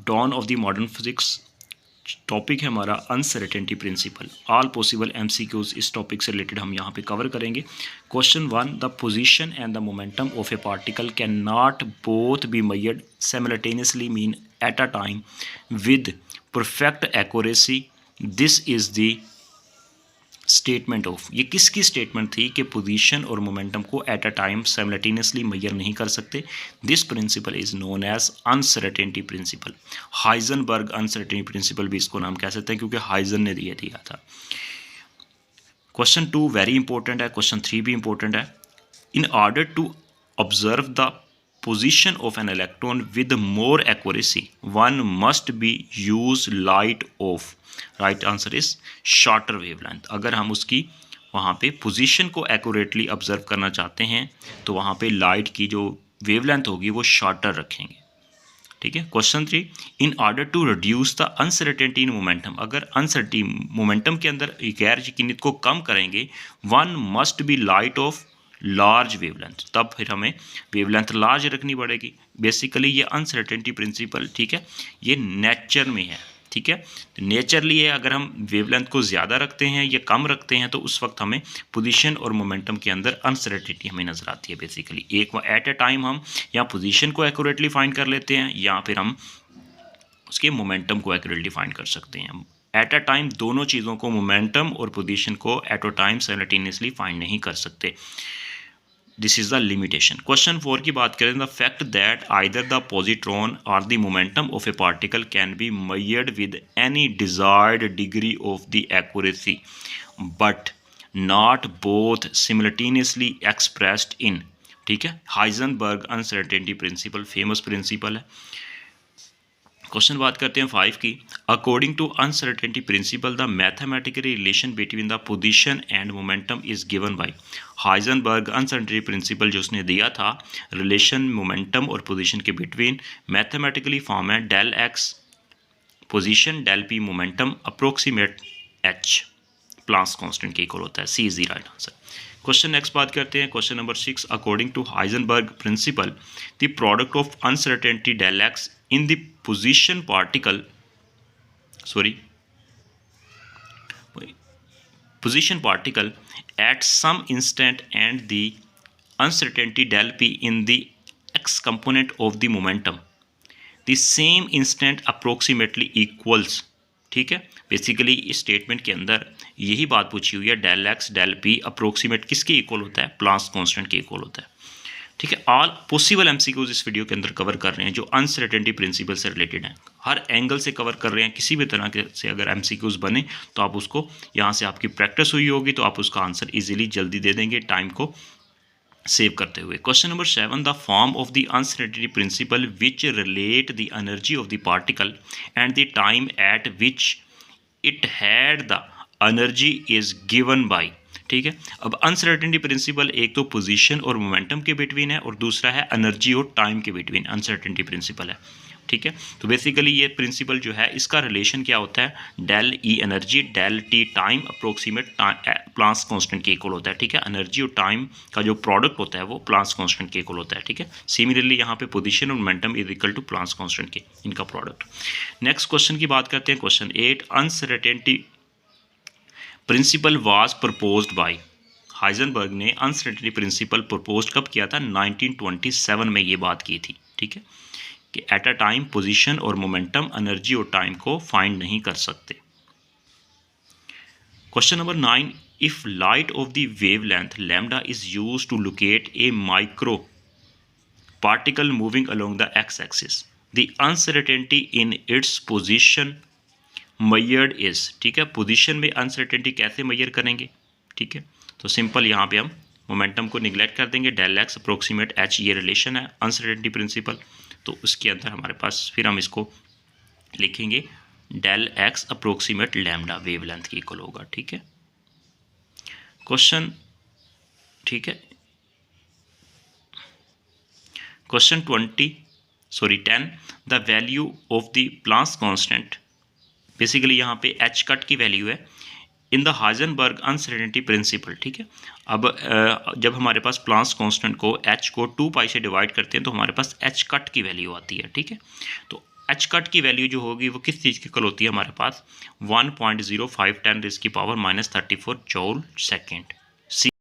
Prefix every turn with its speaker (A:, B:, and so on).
A: Don of the modern physics. Topic है हमारा uncertainty principle. All possible MCQs इस topic से रिलेटेड हम यहाँ पे कवर करेंगे। Question 1, the position and the momentum of a particle cannot both be measured simultaneously mean at a time with perfect accuracy. This is the statement of, ये किसकी statement थी कि position और momentum को at a time simultaneously measure नहीं कर सकते। This principle is known as uncertainty principle. Heisenberg uncertainty principle भी इसको नाम कह सकते हैं क्योंकि हाइजन ने दिया था। क्वेश्चन 2 वेरी इंपॉर्टेंट है, क्वेश्चन 3 भी इंपॉर्टेंट है। In order to observe the position of an electron with more accuracy one must be use light of, right answer is shorter wavelength। अगर हम उसकी वहाँ पे पोजीशन को एक्यूरेटली ऑब्जर्व करना चाहते हैं तो वहाँ पे लाइट की जो वेवलेंथ होगी वो शॉर्टर रखेंगे, ठीक है। Question 3, in order to reduce the uncertainty in momentum, अगर अनसर्टेनिटी मोमेंटम के अंदर गैर यकीनियत को कम करेंगे one must be light of large wavelength, तब फिर हमें वेवलेंथ लार्ज रखनी पड़ेगी। बेसिकली ये अनसर्टेनिटी प्रिंसिपल, ठीक है, ये नेचर में है, ठीक है। तो नेचरली है, अगर हम वेवलेंथ को ज़्यादा रखते हैं या कम रखते हैं तो उस वक्त हमें पोजीशन और मोमेंटम के अंदर अनसर्टेनिटी हमें नज़र आती है। बेसिकली एक एट ए टाइम हम या पोजीशन को एक्यूरेटली फाइंड कर लेते हैं या फिर हम उसके मोमेंटम को एक्यूरेटली फाइंड कर सकते हैं। एट अ टाइम दोनों चीज़ों को, मोमेंटम और पोजीशन को at a time simultaneously find नहीं कर सकते। This is the limitation. Question 4 की बात करें, the fact that either the positron और the momentum of a particle can be measured with any desired degree of the accuracy but not both simultaneously expressed in, ठीक है, Heisenberg uncertainty principle famous principle है। Question बात करते हैं 5 की। According to uncertainty principle the mathematical relation between the position and momentum is given by. Heisenberg uncertainty principle जो उसने दिया था रिलेशन मोमेंटम और पोजीशन के बिटवीन, मैथमेटिकली फॉर्म है del x position del p momentum approximate h Planck's constant के equal होता है। C is the right answer. Question next बात करते हैं, question number 6, according to Heisenberg principle the product of uncertainty del x in the position particle at some instant and the uncertainty del p in the x component of the momentum the same instant approximately equals, ठीक है। Basically इस statement के अंदर यही बात पूछी हुई है, del X del P approximate किसके इक्वल होता है, प्लांक्स कांस्टेंट के इक्वल होता है, ठीक है। ऑल पॉसिबल एमसीक्यूज इस वीडियो के अंदर कवर कर रहे हैं जो अनसर्टेनिटी प्रिंसिपल से रिलेटेड हैं, हर एंगल से कवर कर रहे हैं। किसी भी तरह के से अगर एमसीक्यूज बने तो आप उसको, यहाँ से आपकी प्रैक्टिस हुई होगी तो आप उसका आंसर इजीली जल्दी दे देंगे टाइम को सेव करते हुए। Question number 7, the form of the uncertainty principle which relate the energy of the particle and the time eight which it had the energy is given bye, ठीक है। अब uncertainty principle एक तो position और momentum के between है और दूसरा है एनर्जी और टाइम के बिटवीन अनसर्टेनिटी प्रिंसिपल है, ठीक है। तो बेसिकली ये प्रिंसिपल जो है इसका रिलेशन क्या होता है, del E energy del T time approximate Planck's constant के इक्वल होता है, ठीक है। एनर्जी और टाइम का जो प्रोडक्ट होता है वो प्लांक्स कांस्टेंट के इक्वल होता है, ठीक है। सिमिलरली यहाँ पे पोजीशन और momentum is equal to Planck's constant के, इनका प्रोडक्ट। नेक्स्ट क्वेश्चन की बात करते हैं, question 8, uncertainty principle was proposed by. Heisenberg ने अनसर्टेनिटी प्रिंसिपल प्रपोज कब किया था, 1927 में ये बात की थी, ठीक है, कि एट अ टाइम पोजीशन और मोमेंटम एनर्जी और टाइम को फाइंड नहीं कर सकते। Question number 9, if light of the wavelength lambda is used to locate a micro particle moving along the X axis the uncertainty in its position measured is, ठीक है। Position में uncertainty कैसे major करेंगे, ठीक है। तो सिंपल यहाँ पे हम मोमेंटम को निगलेक्ट कर देंगे, डेल एक्स अप्रोक्सीमेट एच ये रिलेशन है अनसर्टेनिटी प्रिंसिपल, तो उसके अंदर हमारे पास फिर हम इसको लिखेंगे del X approximate lambda wavelength की इक्वल होगा, ठीक है। क्वेश्चन, ठीक है, question 10, the value of the Planck's constant, basically यहाँ पे एच कट की वैल्यू है in the Heisenberg uncertainty principle, ठीक है। अब जब हमारे पास प्लांक्स कांस्टेंट को एच को 2 पाई से डिवाइड करते हैं तो हमारे पास एच कट की वैल्यू आती है, ठीक है। तो एच कट की वैल्यू जो होगी वो किस चीज़ की कल होती है हमारे पास 1.05 10 रेज़ की पावर -34 जूल सेकेंड।